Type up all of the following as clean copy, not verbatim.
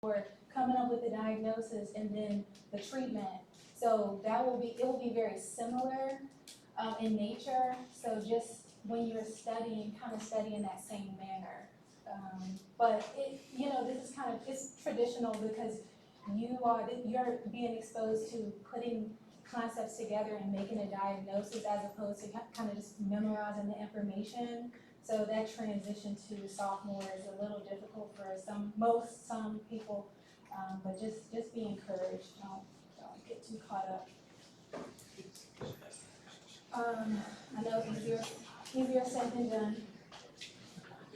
for coming up with the diagnosis and then the treatment. So it will be very similar in nature. So just when you're studying, kind of study in that same manner. But this is kind of, it's traditional because you're being exposed to putting concepts together and making a diagnosis as opposed to kind of just memorizing the information. So that transition to sophomore is a little difficult for some people, but just be encouraged. Don't get too caught up. I know easier said than done.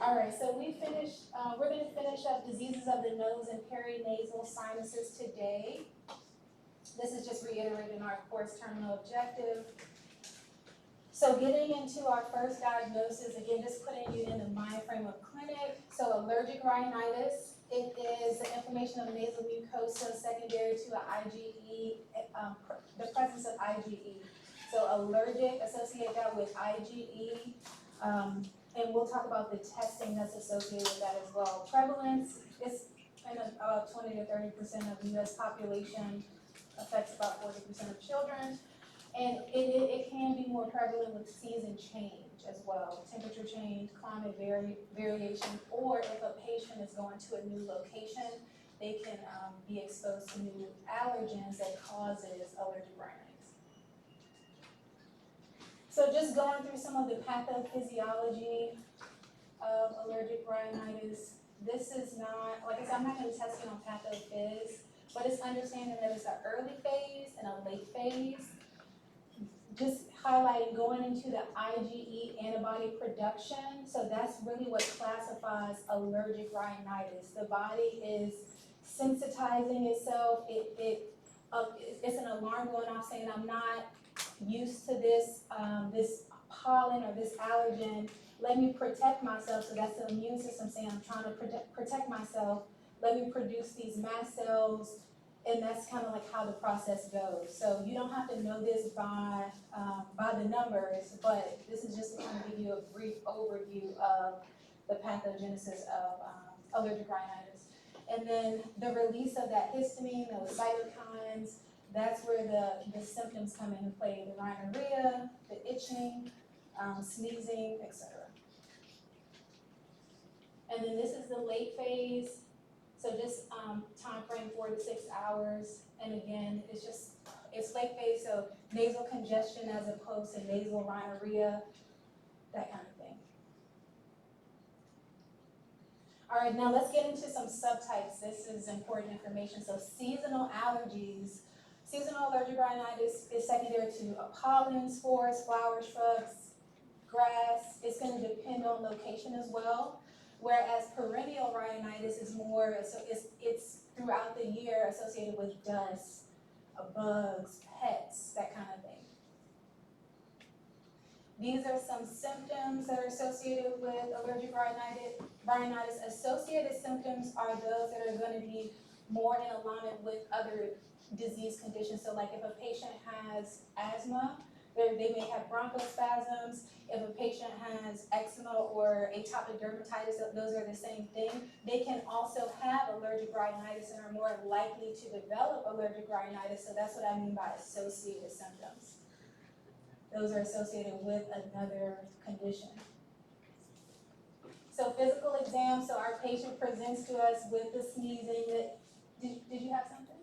All right, so we're going to finish up diseases of the nose and perinasal sinuses today. This is just reiterating our course terminal objective. So getting into our first diagnosis, again, just putting you in the mind frame of clinic. So allergic rhinitis, it is the inflammation of nasal mucosa secondary to IgE, the presence of IgE. So allergic, associate that with IgE, and we'll talk about the testing that's associated with that as well. Prevalence is in about 20 to 30% of the U.S. population, affects about 40% of children. And it can be more prevalent with season change as well, temperature change, climate variation, or if a patient is going to a new location, they can be exposed to new allergens that causes allergic rhinitis. So just going through some of the pathophysiology of allergic rhinitis. This is not, like I said, I'm not going to test it on pathophys, but it's understanding that it's an early phase and a late phase. Just highlighting going into the IgE antibody production. So that's really what classifies allergic rhinitis. The body is sensitizing itself. It's an alarm going off saying, I'm not used to this, this pollen or this allergen. Let me protect myself. So that's the immune system saying, I'm trying to protect myself. Let me produce these mast cells. And that's kind of like how the process goes. So you don't have to know this by the numbers, but this is just to kind of give you a brief overview of the pathogenesis of allergic rhinitis. And then the release of that histamine, those cytokines, that's where the symptoms come into play, the rhinorrhea, the itching, sneezing, etc. And then this is the late phase. So just time frame 4 to 6 hours. And again, it's late phase, so nasal congestion as opposed to nasal rhinorrhea, that kind of thing. All right, now let's get into some subtypes. This is important information. So seasonal allergies. Seasonal allergic rhinitis is secondary to pollen, spores, flowers, shrubs, grass. It's going to depend on location as well. Whereas perennial rhinitis is more, so it's throughout the year associated with dust, bugs, pets, that kind of thing. These are some symptoms that are associated with allergic rhinitis. Associated symptoms are those that are going to be more in alignment with other disease conditions. So like if a patient has asthma, they may have bronchospasms. If a patient has eczema or atopic dermatitis, those are the same thing. They can also have allergic rhinitis and are more likely to develop allergic rhinitis. So that's what I mean by associated symptoms. Those are associated with another condition. So physical exam, so our patient presents to us with the sneezing. Did you have something?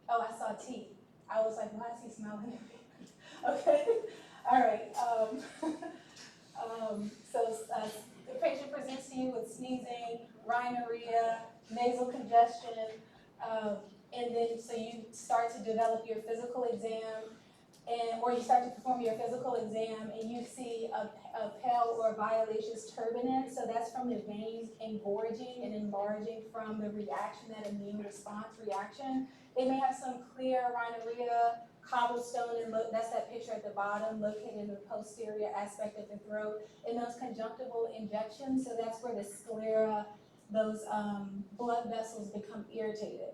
Oh, I saw tea. I was like, why is he smelling? Okay, all right. The patient presents to you with sneezing, rhinorrhea, nasal congestion, and then so you start to develop your physical exam, or you start to perform your physical exam, and you see a pale or violaceous turbinate. So that's from the veins engorging and enlarging from the reaction, that immune response reaction. They may have some clear rhinorrhea, cobblestone, and that's that picture at the bottom, located in the posterior aspect of the throat, and those conjunctival injections. So that's where the sclera, those blood vessels become irritated.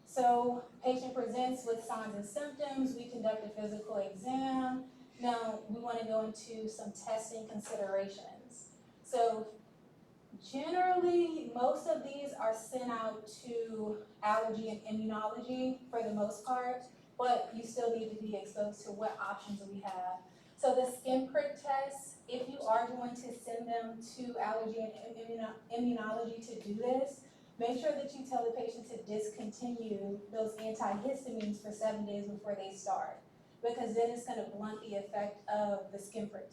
So patient presents with signs and symptoms. We conduct a physical exam. Now we want to go into some testing considerations. So generally, most of these are sent out to allergy and immunology for the most part, but you still need to be exposed to what options we have. So the skin prick test, if you are going to send them to allergy and immunology to do this, make sure that you tell the patient to discontinue those antihistamines for 7 days before they start, because then it's going to blunt the effect of the skin prick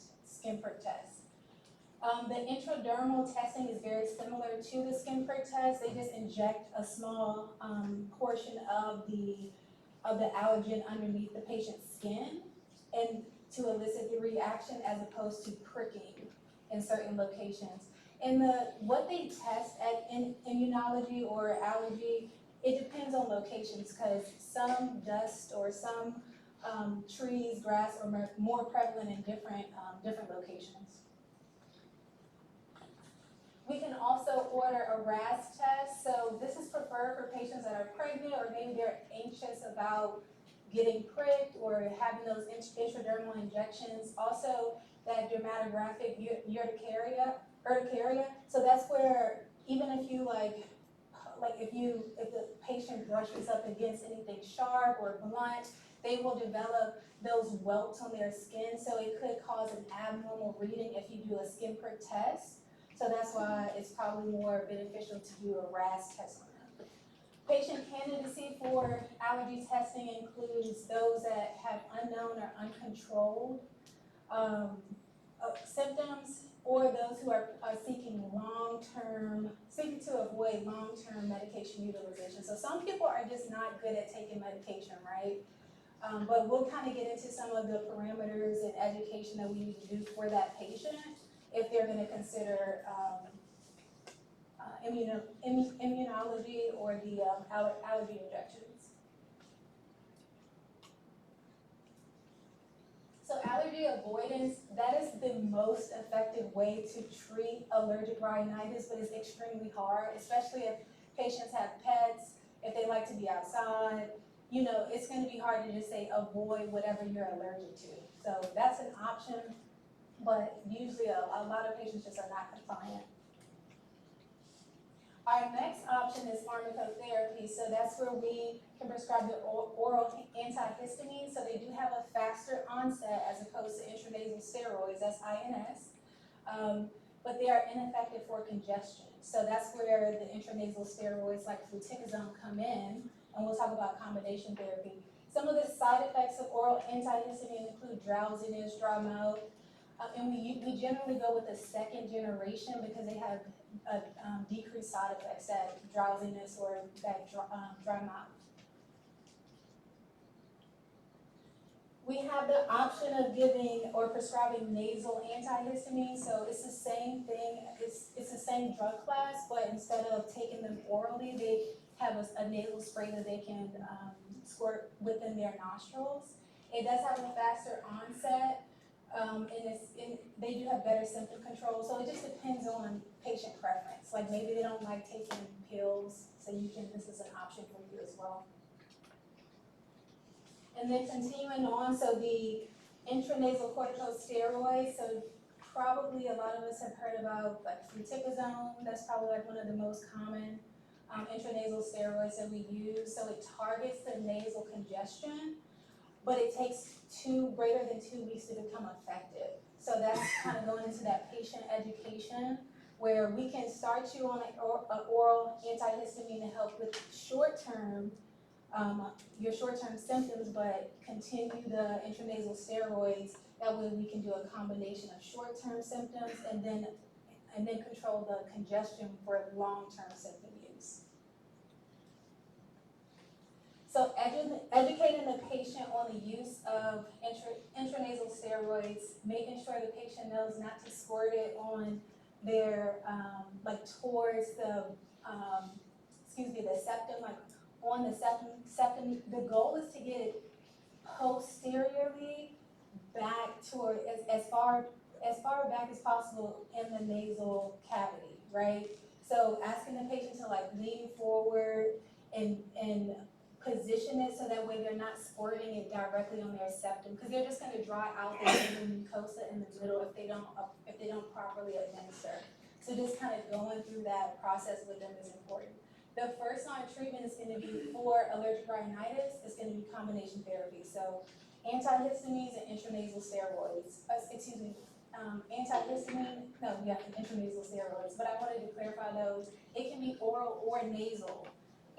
test. The intradermal testing is very similar to the skin prick test. They just inject a small portion of the allergen underneath the patient's skin and to elicit the reaction as opposed to pricking in certain locations. And what they test at immunology or allergy, it depends on locations, because some dust or some trees, grass are more prevalent in different locations. We can also order a RAS test. So this is preferred for patients that are pregnant or maybe they're anxious about getting pricked or having those intradermal injections. Also, that dermatographic urticaria. So that's where even if you if the patient brushes up against anything sharp or blunt, they will develop those welts on their skin. So it could cause an abnormal reading if you do a skin prick test. So that's why it's probably more beneficial to do a RAS test on them. Patient candidacy for allergy testing includes those that have unknown or uncontrolled symptoms, or those who are seeking to avoid long-term medication utilization. So some people are just not good at taking medication, right? But we'll kind of get into some of the parameters and education that we need to do for that patient if they're going to consider immunology or the allergy injections. So allergy avoidance, that is the most effective way to treat allergic rhinitis, but it's extremely hard, especially if patients have pets, if they like to be outside. You know, it's going to be hard to just say avoid whatever you're allergic to. So that's an option, but usually a lot of patients just are not compliant. Our next option is pharmacotherapy. So that's where we can prescribe the oral antihistamine. So they do have a faster onset as opposed to intranasal steroids, that's INS. But they are ineffective for congestion. So that's where the intranasal steroids like fluticasone come in, and we'll talk about combination therapy. Some of the side effects of oral antihistamine include drowsiness, dry mouth, and we generally go with the second generation because they have decreased side effects, that drowsiness or that dry mouth. We have the option of giving or prescribing nasal antihistamine. So it's the same thing, it's the same drug class, but instead of taking them orally, they have a nasal spray that they can squirt within their nostrils. It does have a faster onset, and they do have better symptom control. So it just depends on patient preference. Like maybe they don't like taking pills, so this is an option for you as well. And then continuing on, so the intranasal corticosteroids, so probably a lot of us have heard about like fluticasone. That's probably like one of the most common intranasal steroids that we use. So it targets the nasal congestion, but it takes greater than 2 weeks to become effective. So that's kind of going into that patient education, where we can start you on an oral antihistamine to help with your short-term symptoms, but continue the intranasal steroids. That way we can do a combination of short-term symptoms and then control the congestion for long-term symptom use. So educating the patient on the use of intranasal steroids, making sure the patient knows not to squirt it on their, towards the septum, like on the septum. The goal is to get it posteriorly back toward as far back as possible in the nasal cavity, right? So asking the patient to like lean forward and position it so that way they're not squirting it directly on their septum, because they're just going to dry out the nasal mucosa in the middle if they don't properly administer. So just kind of going through that process with them is important. The first line of treatment is going to be for allergic rhinitis. It's going to be combination therapy. So antihistamines and intranasal steroids. Intranasal steroids. But I wanted to clarify those. It can be oral or nasal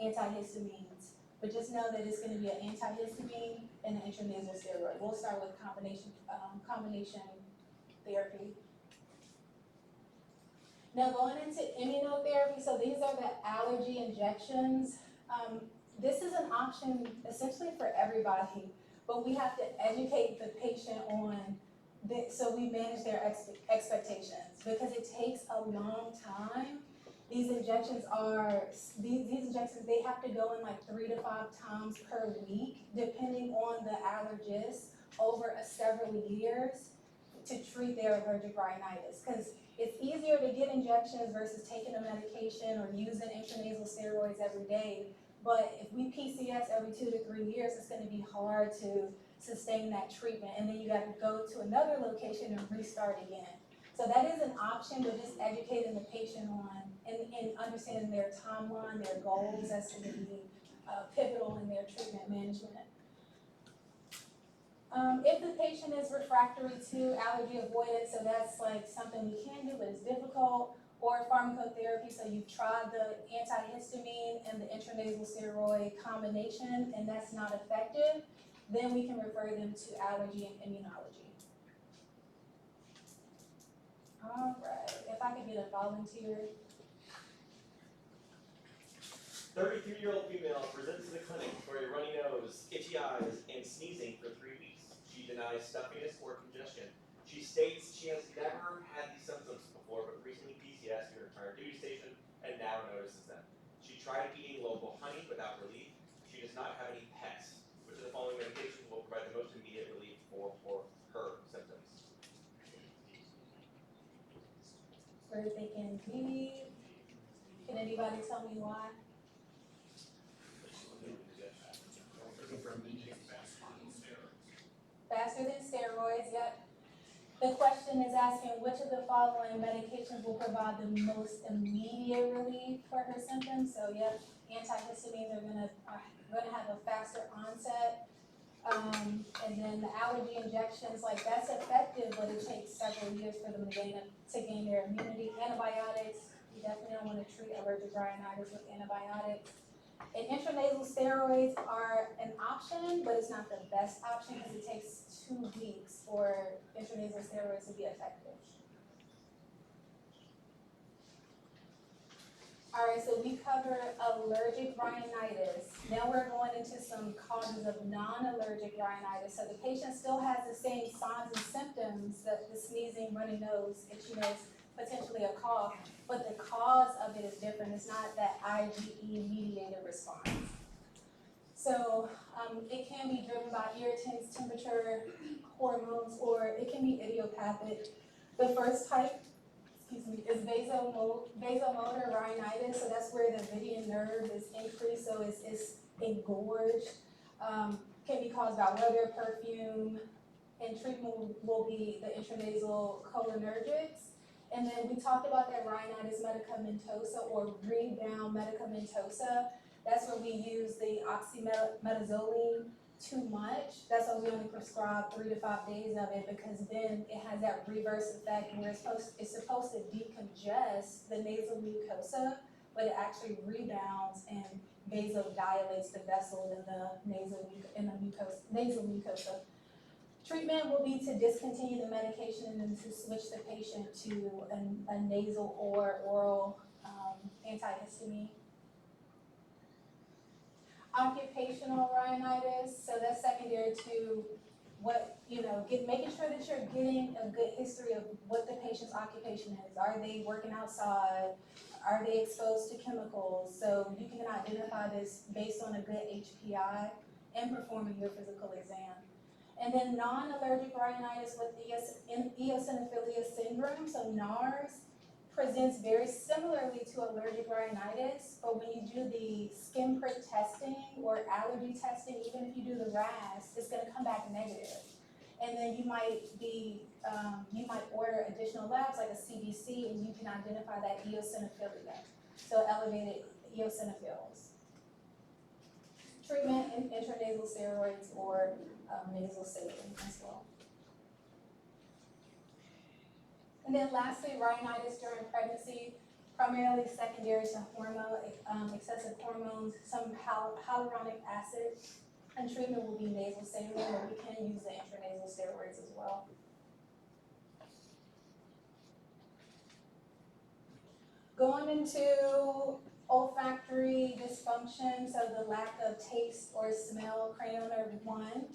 antihistamines. But just know that it's going to be an antihistamine and an intranasal steroid. We'll start with combination therapy. Now going into immunotherapy, so these are the allergy injections. This is an option essentially for everybody, but we have to educate the patient on this so we manage their expectations, because it takes a long time. These injections, they have to go in like 3 to 5 times per week, depending on the allergist, over several years to treat their allergic rhinitis. Because it's easier to get injections versus taking a medication or using intranasal steroids every day. But if we PCS every 2 to 3 years, it's going to be hard to sustain that treatment. And then you got to go to another location and restart again. So that is an option, but just educating the patient on and understanding their timeline, their goals, that's going to be pivotal in their treatment management. If the patient is refractory to allergy avoidance, so that's like something we can do, but it's difficult, or pharmacotherapy, so you've tried the antihistamine and the intranasal steroid combination, and that's not effective, then we can refer them to allergy and immunology. All right, if I could get a volunteer. 33-year-old female presents to the clinic for a runny nose, itchy eyes, and sneezing for 3 weeks. She denies stuffiness or congestion. She states she has never had these symptoms before, but recently PCS during her duty station and now notices them. She tried eating local honey without relief. She does not have any pets. Which of the following medications will provide the most immediate relief for her symptoms? We're thinking B. Can anybody tell me why? Faster than steroids, yep. The question is asking which of the following medications will provide the most immediate relief for her symptoms. So yep, antihistamines are gonna have a faster onset. And then the allergy injections, like that's effective, but it takes several years for them to gain their immunity. Antibiotics, you definitely don't want to treat allergic rhinitis with antibiotics. And intranasal steroids are an option, but it's not the best option because it takes 2 weeks for intranasal steroids to be effective. All right, so we covered allergic rhinitis. Now we're going into some causes of non-allergic rhinitis. So the patient still has the same signs and symptoms, that the sneezing, runny nose, itchy nose, potentially a cough, but the cause of it is different. It's not that IgE-mediated response. So it can be driven by irritants, temperature, hormones, or it can be idiopathic. The first type, is vasomotor rhinitis. So that's where the median nerve is increased, so it's engorged. Can be caused by weather, perfume, and treatment will be the intranasal cholinergics. And then we talked about that rhinitis medicamentosa or rebound medicamentosa. That's where we use the oxymetazoline too much. That's why we only prescribe 3 to 5 days of it, because then it has that reverse effect where it's supposed to decongest the nasal mucosa, but it actually rebounds and vasodilates the vessel in the nasal mucosa. Treatment will be to discontinue the medication and then to switch the patient to a nasal or oral antihistamine. Occupational rhinitis, so that's secondary to what, making sure that you're getting a good history of what the patient's occupation is. Are they working outside? Are they exposed to chemicals? So you can identify this based on a good HPI and performing your physical exam. And then non-allergic rhinitis with eosinophilia syndrome, so NARS, presents very similarly to allergic rhinitis, but when you do the skin prick testing or allergy testing, even if you do the RAS, it's gonna come back negative. And then you might order additional labs like a CBC, and you can identify that eosinophilia, so elevated eosinophils. Treatment in intranasal steroids or nasal saline as well. And then lastly, rhinitis during pregnancy, primarily secondary to hormone, excessive hormones, some hyaluronic acid, and treatment will be nasal saline, but we can use the intranasal steroids as well. Going into olfactory dysfunction, so the lack of taste or smell, cranial nerve 1.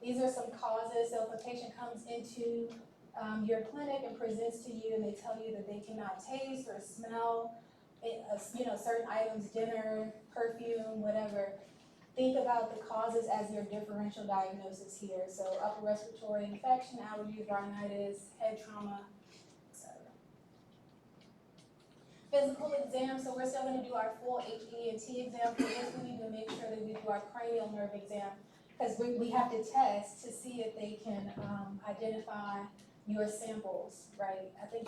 These are some causes. So if a patient comes into your clinic and presents to you and they tell you that they cannot taste or smell, certain items, dinner, perfume, whatever, think about the causes as your differential diagnosis here. So upper respiratory infection, allergies, rhinitis, head trauma, etc. Physical exam, so we're still going to do our full HEENT exam. For this, we need to make sure that we do our cranial nerve exam because we have to test to see if they can identify your samples, right? I think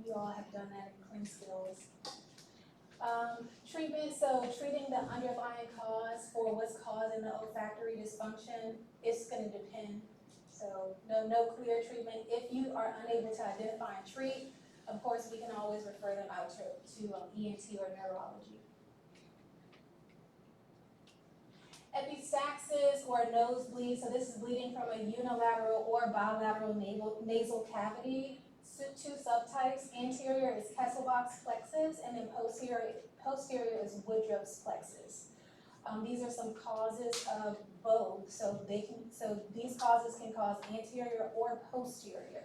you all have done that in clean skills. Treatment, so treating the underlying cause for what's causing the olfactory dysfunction, it's going to depend. So no clear treatment. If you are unable to identify and treat, of course, we can always refer them out to ENT or neurology. Epistaxis or nosebleed, so this is bleeding from a unilateral or bilateral nasal cavity. Two subtypes, anterior is Kesselbach's plexus, and then posterior is Woodruff's plexus. These are some causes of both, so these causes can cause anterior or posterior.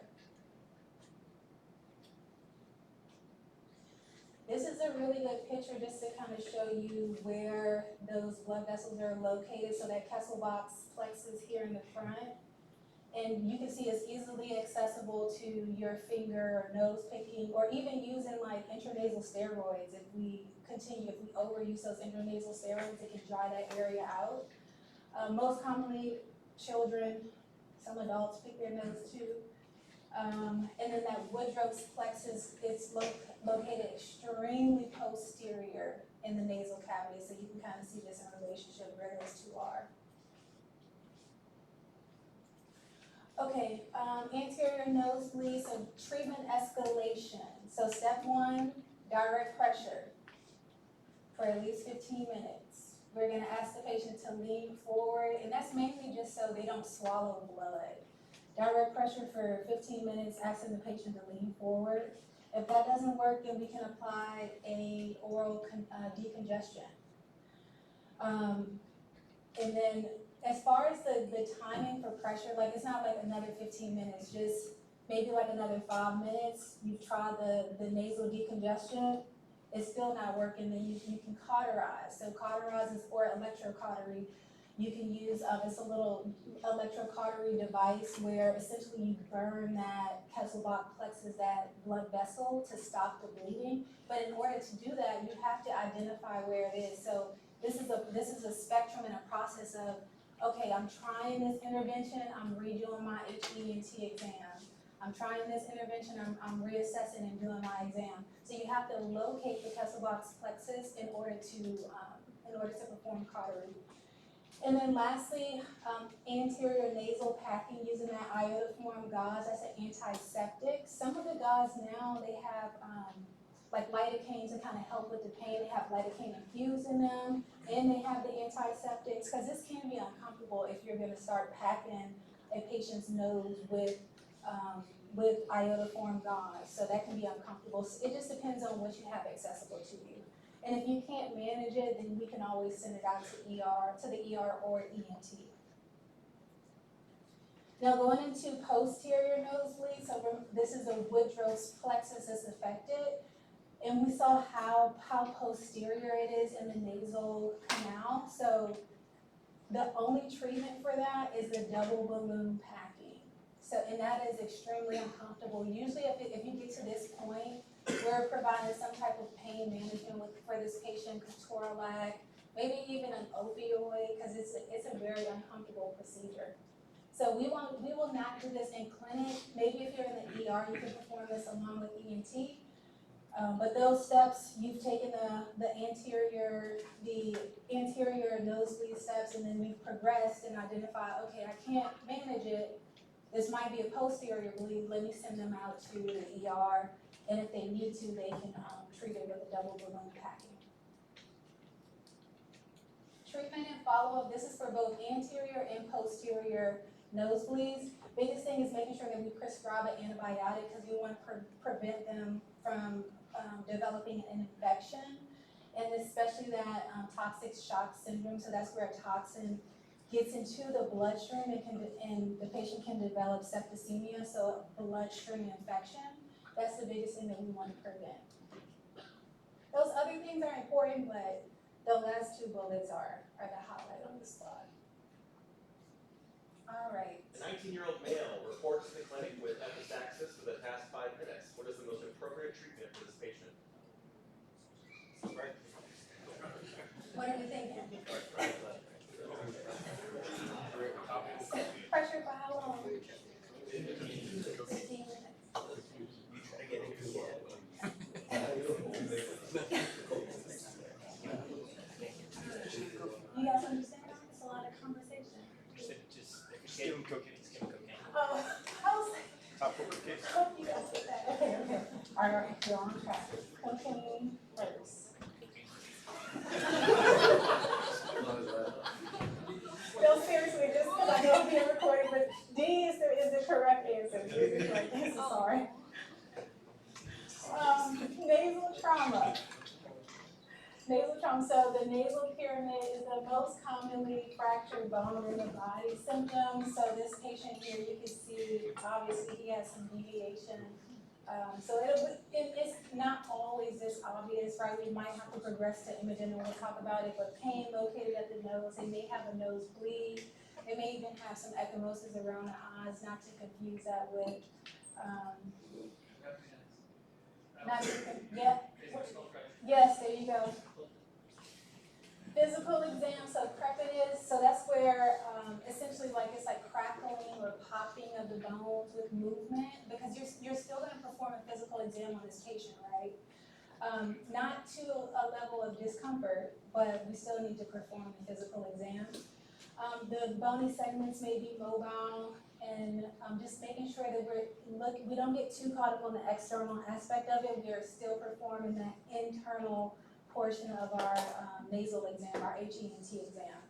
This is a really good picture just to kind of show you where those blood vessels are located. So that Kesselbach's plexus here in the front. And you can see it's easily accessible to your finger or nose picking, or even using like intranasal steroids. If we overuse those intranasal steroids, it can dry that area out. Most commonly, children, some adults pick their nose too. And then that Woodruff's plexus is located extremely posterior in the nasal cavity, so you can kind of see this in relationship where those two are. Okay, anterior nosebleed, so treatment escalation. So step 1, direct pressure for at least 15 minutes. We're gonna ask the patient to lean forward, and that's mainly just so they don't swallow blood. Direct pressure for 15 minutes, asking the patient to lean forward. If that doesn't work, then we can apply a oral decongestion. And then as far as the timing for pressure, like it's not like another 15 minutes, just maybe like another 5 minutes. You try the nasal decongestion, it's still not working, then you can cauterize. So cauterize is or electrocautery. You can use, it's a little electrocautery device where essentially you burn that Kesselbach plexus, that blood vessel, to stop the bleeding. But in order to do that, you have to identify where it is. So this is a spectrum and a process of, okay, I'm trying this intervention, I'm redoing my HEENT exam. I'm trying this intervention, I'm reassessing and doing my exam. So you have to locate the Kesselbach's plexus in order to perform cautery. And then lastly, anterior nasal packing using that iodoform gauze, that's an antiseptic. Some of the gauze now, they have like lidocaine to kind of help with the pain. They have lidocaine infused in them, and they have the antiseptics, because this can be uncomfortable if you're gonna start packing a patient's nose with iodoform gauze. So that can be uncomfortable. So it just depends on what you have accessible to you. And if you can't manage it, then we can always send it out to the ER or ENT. Now going into posterior nosebleed, so this is the Woodruff's plexus that's affected. And we saw how posterior it is in the nasal canal. So the only treatment for that is the double balloon packing. So, and that is extremely uncomfortable. Usually if you get to this point, we're providing some type of pain management for this patient, ketorolac, maybe even an opioid, because it's a very uncomfortable procedure. So we will not do this in clinic. Maybe if you're in the ER, you can perform this along with ENT. But those steps, you've taken the anterior nosebleed steps, and then we've progressed and identified, okay, I can't manage it. This might be a posterior bleed. Let me send them out to the ER, and if they need to, they can treat it with a double balloon packing. Treatment and follow-up. This is for both anterior and posterior nosebleeds. Biggest thing is making sure that we prescribe an antibiotic because we want to prevent them from developing an infection, and especially that toxic shock syndrome. So that's where a toxin gets into the bloodstream and the patient can develop septicemia, so a bloodstream infection. That's the biggest thing that we want to prevent. Those other things are important, but the last two bullets are the highlight on the slide. All right. A 19-year-old male reports to the clinic with epistaxis for the past 5 minutes. What is the most appropriate treatment for this patient? What are we thinking? Pressure for how long? 15 minutes. You guys understand that? It's a lot of conversation. Just give him cocaine. Just give him cocaine. Oh, I was like, Top corporate case. hope you guys get that. Okay. All right, you're on track. Cocaine first. No, seriously, just because I know I'm being recorded, but D is the correct answer. D is the correct answer, sorry. Nasal trauma. Nasal trauma, so the nasal pyramid is the most commonly fractured bone in the body symptom. So this patient here, you can see, obviously he has some deviation. So it's not always this obvious, right? We might have to progress to imaging and we'll talk about it, but pain located at the nose, they may have a nosebleed. They may even have some ecchymosis around the eyes, not to confuse that with, yes, there you go. Physical exam, so crepitus, so that's where essentially it's like crackling or popping of the bones with movement, because you're still going to perform a physical exam on this patient, right? Not to a level of discomfort, but we still need to perform a physical exam. The bony segments may be mobile, and just making sure that we don't get too caught up on the external aspect of it. We are still performing that internal portion of our nasal exam, our HEENT exam.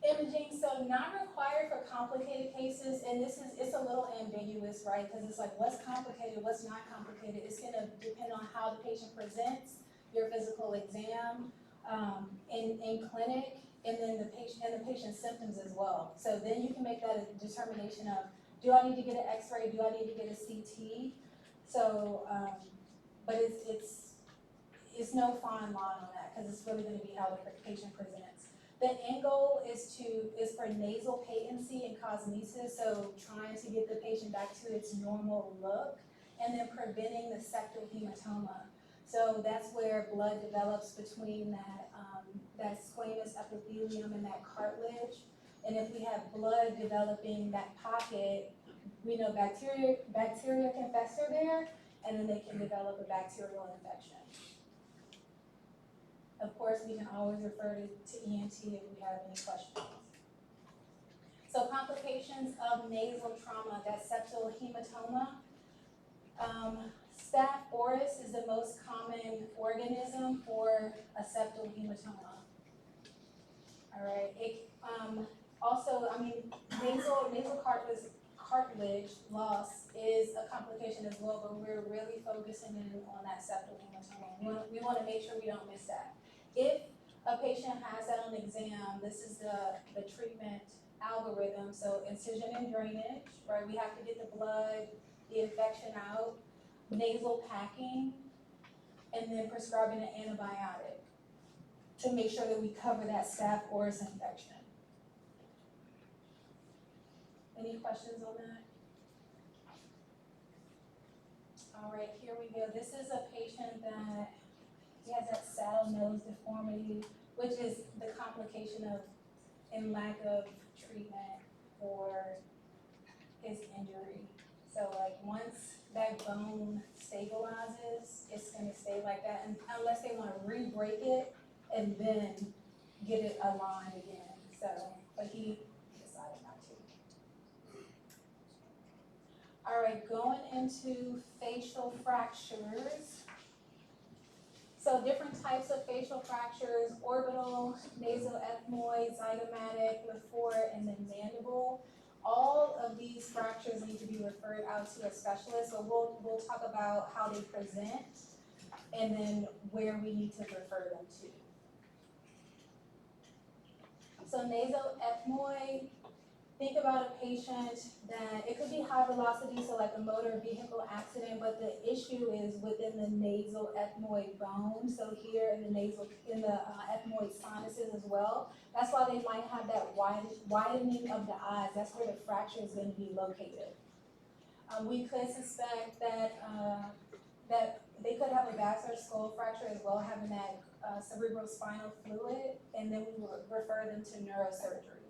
Imaging, so not required for complicated cases, and it's a little ambiguous, right? Because it's like, what's complicated, what's not complicated? It's gonna depend on how the patient presents, your physical exam, in clinic, and then the patient's symptoms as well. So then you can make that a determination of, do I need to get an x-ray, do I need to get a CT? So, but it's no fine line on that, because it's really gonna be how the patient presents. The end goal is for nasal patency and cosmesis, so trying to get the patient back to its normal look, and then preventing the septal hematoma. So that's where blood develops between that squamous epithelium and that cartilage. And if we have blood developing that pocket, we know bacteria can fester there, and then they can develop a bacterial infection. Of course, we can always refer to ENT if we have any questions. So complications of nasal trauma, that septal hematoma. Staph aureus is the most common organism for a septal hematoma. All right. Also, nasal cartilage loss is a complication as well, but we're really focusing in on that septal hematoma. We want to make sure we don't miss that. If a patient has that on exam, this is the treatment algorithm. So incision and drainage, right? We have to get the blood, the infection out, nasal packing, and then prescribing an antibiotic to make sure that we cover that Staph aureus infection. Any questions on that? All right, here we go. This is a patient that he has that saddle nose deformity, which is the complication of and lack of treatment for his injury. So like once that bone stabilizes, it's gonna stay like that, and unless they wanna re-break it and then get it aligned again. So, but he decided not to. All right, going into facial fractures. So different types of facial fractures: orbital, nasoethmoid, zygomatic, Lefort, and then mandible. All of these fractures need to be referred out to a specialist. So we'll talk about how they present and then where we need to refer them to. So nasoethmoid, think about a patient that, it could be high velocity, so like a motor vehicle accident, but the issue is within the nasal ethmoid bone. So here in the ethmoid sinuses as well. That's why they might have that widening of the eyes. That's where the fracture is going to be located. We could suspect that that they could have a vascular skull fracture as well, having that cerebrospinal fluid, and then we will refer them to neurosurgery.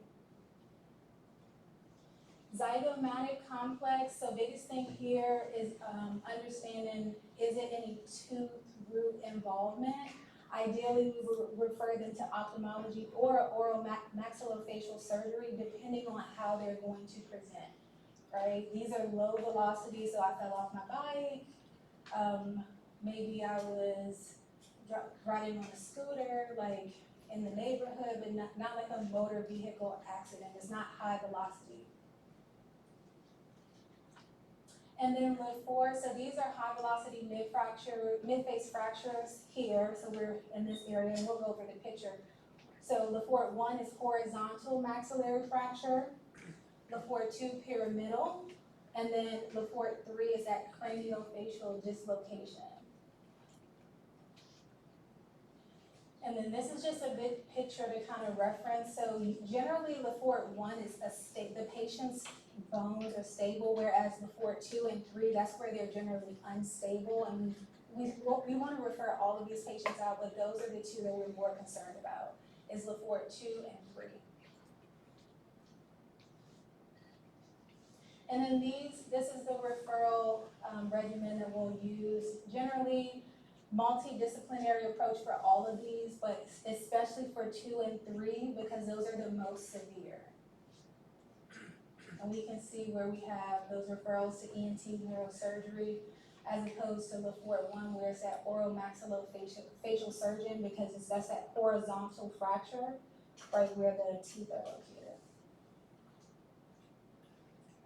Zygomatic complex, so biggest thing here is understanding, is it any tooth root involvement? Ideally, we would refer them to ophthalmology or oral maxillofacial surgery, depending on how they're going to present, right? These are low velocity, so I fell off my bike. Maybe I was riding on a scooter, like in the neighborhood, but not like a motor vehicle accident. It's not high velocity. And then Lefort, so these are high velocity mid-face fractures here. So we're in this area, and we'll go over the picture. So Lefort 1 is horizontal maxillary fracture. Lefort 2, pyramidal. And then Lefort 3 is that craniofacial dislocation. And then this is just a big picture to kind of reference. So generally Lefort 1 is the patient's bones are stable, whereas Lefort 2 and 3, that's where they're generally unstable. And we want to refer all of these patients out, but those are the two that we're more concerned about, is Lefort 2 and 3. And then this is the referral regimen that we'll use. Generally, multidisciplinary approach for all of these, but especially for 2 and 3, because those are the most severe. And we can see where we have those referrals to ENT neurosurgery, as opposed to Lefort 1, where it's that oral maxillofacial surgeon, because that's that horizontal fracture, right where the teeth are located.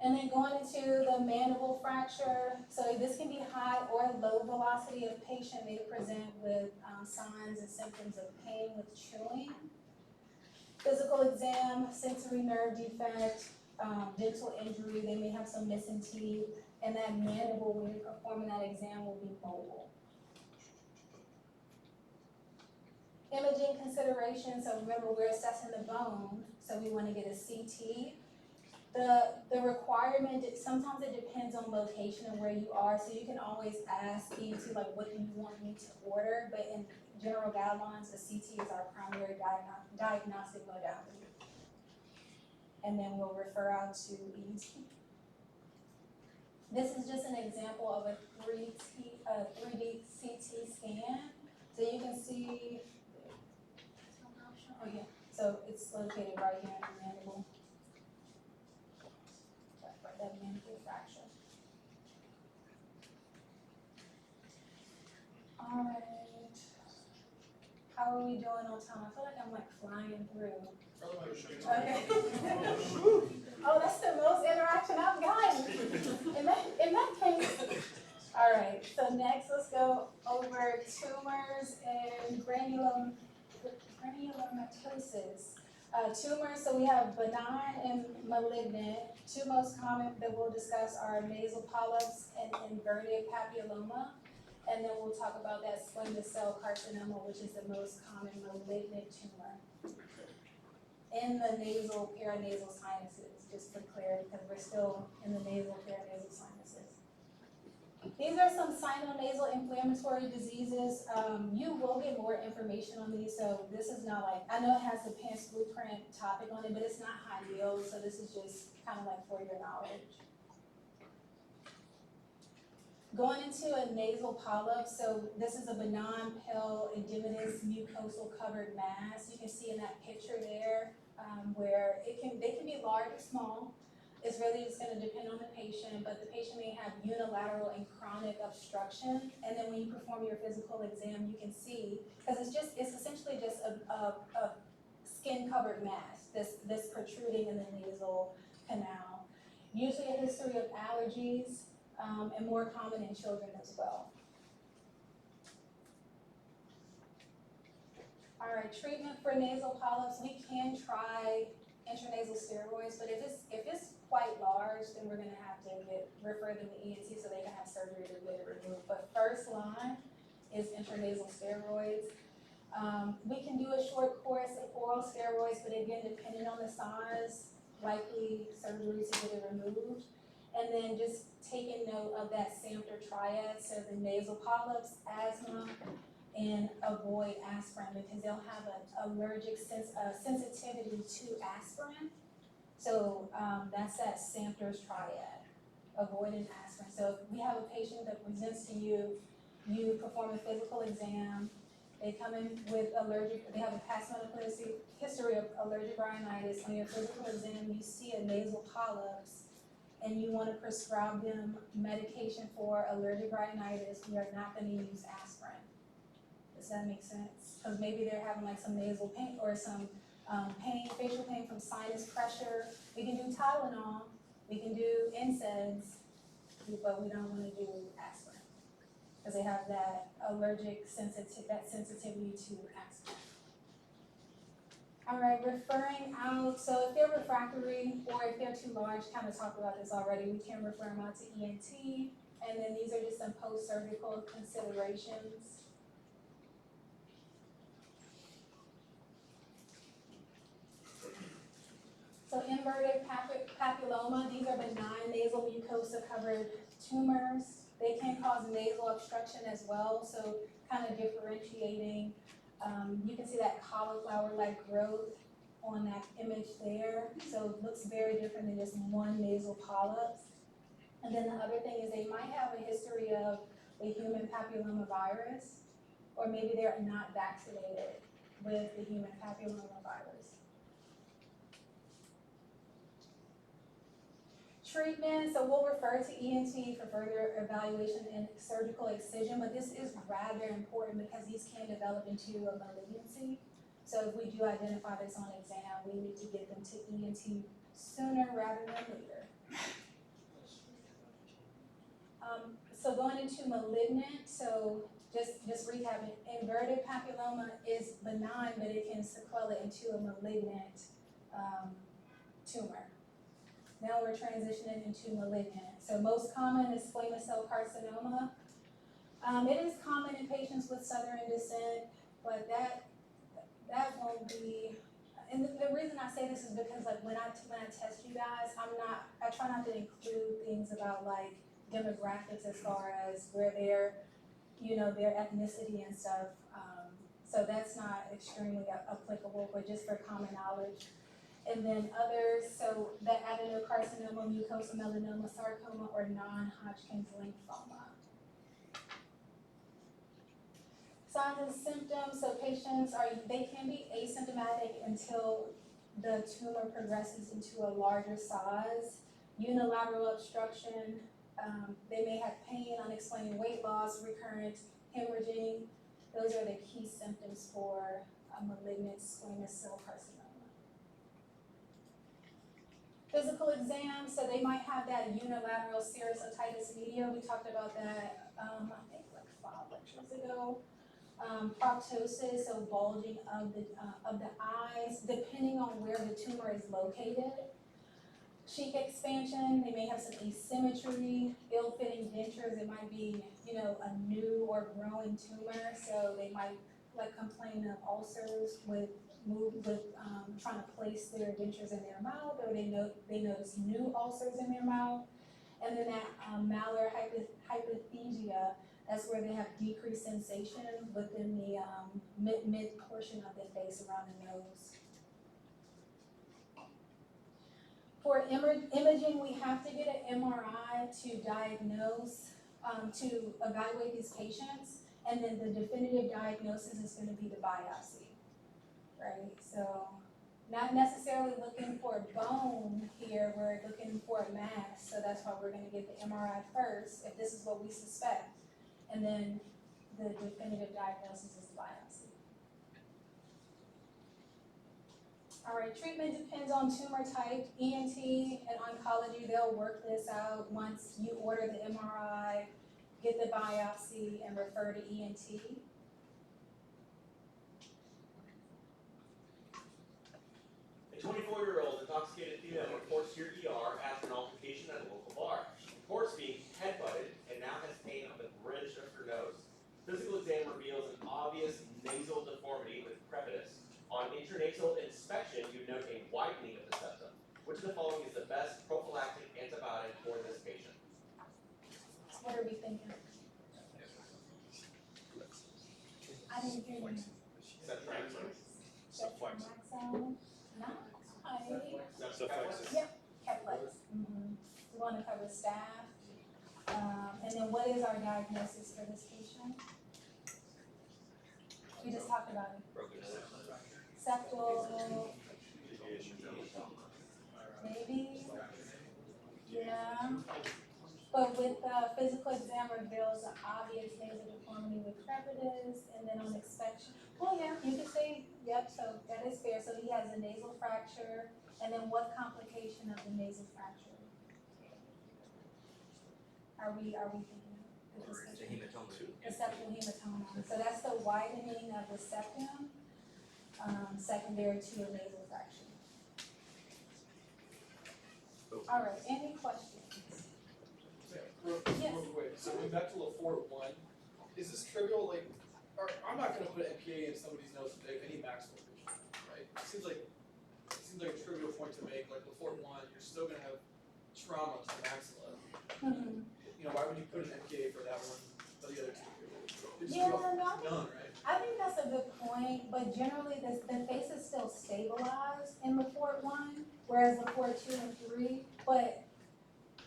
And then going into the mandible fracture, so this can be high or low velocity of patient. They present with signs and symptoms of pain with chewing. Physical exam, sensory nerve defect, dental injury, they may have some missing teeth, and that mandible, when you're performing that exam, will be mobile. Imaging considerations, so remember we're assessing the bone, so we want to get a CT. The requirement, sometimes it depends on location and where you are, so you can always ask ENT, like, what do you want me to order? But in general guidelines, the CT is our primary diagnostic modality. And then we'll refer out to ENT. This is just an example of a 3D CT scan. So you can see, oh yeah, so it's located right here in the mandible. That mandible fracture. All right. How are we doing on time? I feel like I'm like flying through. Okay. Oh, that's the most interaction I've gotten. In that case. All right. So next, let's go over tumors and granulomatosis. Tumors, so we have benign and malignant. Two most common that we'll discuss are nasal polyps and inverted papilloma. And then we'll talk about that squamous cell carcinoma, which is the most common malignant tumor in the nasal paranasal sinuses, just for clarity, because we're still in the nasal paranasal sinuses. These are some sinonasal inflammatory diseases. You will get more information on these, so this is not like, I know it has the PANCE blueprint topic on it, but it's not high yield, so this is just kind of like for your knowledge. Going into a nasal polyp, so this is a benign pill edematous mucosal covered mass. You can see in that picture there where they can be large or small. It's really just going to depend on the patient, but the patient may have unilateral and chronic obstruction. And then when you perform your physical exam, you can see, because it's essentially just a skin covered mass, this protruding in the nasal canal. Usually a history of allergies, and more common in children as well. All right, treatment for nasal polyps, we can try intranasal steroids, but if it's quite large, then we're gonna have to refer them to ENT so they can have surgery to get it removed. But first line is intranasal steroids. We can do a short course of oral steroids, but again, depending on the size, likely surgery to get it removed. And then just taking note of that Samter triad, so the nasal polyps, asthma, and avoid aspirin because they'll have an allergic sensitivity to aspirin. So that's that Samter's triad, avoiding aspirin. So if we have a patient that presents to you, you perform a physical exam, they come in with they have a past medical history of allergic rhinitis. On your physical exam, you see a nasal polyps, and you want to prescribe them medication for allergic rhinitis, we are not going to use aspirin. Does that make sense? Because maybe they're having like some nasal pain or some facial pain from sinus pressure. We can do Tylenol, we can do NSAIDs, but we don't want to do aspirin because they have that sensitivity to aspirin. All right, referring out, so if they're refractory or if they're too large, kind of talked about this already, we can refer them out to ENT. And then these are just some post-surgical considerations. So inverted papilloma, these are benign nasal mucosa covered tumors. They can cause nasal obstruction as well, so kind of differentiating. You can see that cauliflower-like growth on that image there. So it looks very different than just one nasal polyp. And then the other thing is they might have a history of a human papillomavirus, or maybe they're not vaccinated with the human papillomavirus. Treatment, so we'll refer to ENT for further evaluation and surgical excision, but this is rather important because these can develop into a malignancy. So if we do identify this on exam, we need to get them to ENT sooner rather than later. So going into malignant, so just recapping, inverted papilloma is benign, but it can sequela into a malignant tumor. Now we're transitioning into malignant. So most common is squamous cell carcinoma. It is common in patients with Southern descent, but that won't be, and the reason I say this is because like when I test you guys, I try not to include things about like demographics as far as where their ethnicity and stuff. So that's not extremely applicable, but just for common knowledge. And then others, so the adenocarcinoma, mucosal melanoma, sarcoma, or non-Hodgkin's lymphoma. Signs and symptoms, so patients they can be asymptomatic until the tumor progresses into a larger size. Unilateral obstruction, they may have pain, unexplained weight loss, recurrent hemorrhaging. Those are the key symptoms for a malignant squamous cell carcinoma. Physical exam, so they might have that unilateral serous otitis media. We talked about that, I think like 5 lectures ago. Proptosis, so bulging of the eyes, depending on where the tumor is located. Cheek expansion, they may have some asymmetry, ill-fitting dentures. It might be, a new or growing tumor, so they might like complain of ulcers with trying to place their dentures in their mouth, or they notice new ulcers in their mouth. And then that malar hypothesia, that's where they have decreased sensation within the mid portion of the face around the nose. For imaging, we have to get an MRI to diagnose, to evaluate these patients, and then the definitive diagnosis is gonna be the biopsy, right? So, not necessarily looking for bone here, we're looking for a mass, so that's why we're gonna get the MRI first, if this is what we suspect, and then the definitive diagnosis is the biopsy. All right, treatment depends on tumor type. ENT and oncology, they'll work this out once you order the MRI, get the biopsy, and refer to ENT. A 24-year-old intoxicated female reports to your ER after an altercation at a local bar. Reports being headbutted and now has pain on the bridge of her nose. Physical exam reveals an obvious nasal deformity with crepitus. On intranasal inspection, you note a widening of the septum. Which of the following is the best prophylactic antibiotic for this patient? What are we thinking? I didn't hear you. Ceftriaxone? Ceftriaxone? Not quite. Ceftriaxone? Yep, Keflex. We want to cover staph. And then what is our diagnosis for this patient? We just talked about it. Septal, maybe, yeah. But with physical exam reveals an obvious nasal deformity with crepitus, and then on inspection, well, yeah, you could say, yep, so that is fair. So he has a nasal fracture, and then what complication of the nasal fracture? Are we thinking of this patient? The septal hematoma. So that's the widening of the septum, secondary to a nasal fracture. All right, any questions? Real quick, so going back to LaFort 1, is this trivial, like, or I'm not gonna put MPA in somebody's nose if they have any maximal vision, right? It seems like a trivial point to make, like LaFort 1, you're still gonna have trauma to the maxilla. You know, why would you put an MPA for that one, but the other two? Yeah, no, None, right? I think that's a good point, but generally the face is still stabilized in LaFort 1, whereas LaFort 2 and 3, but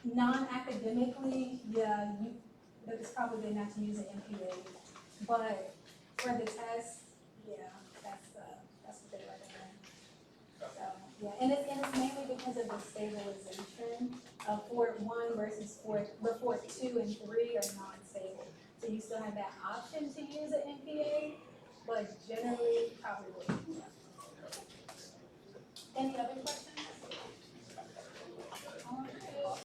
non-academically, yeah, it's probably not to use an MPA, but for the test, yeah, that's what they recommend. So, yeah, and it's mainly because of the stabilization of Fort 1 versus Fort 2 and 3 are non-stable. So you still have that option to use an MPA, but generally, probably wouldn't. Any other questions?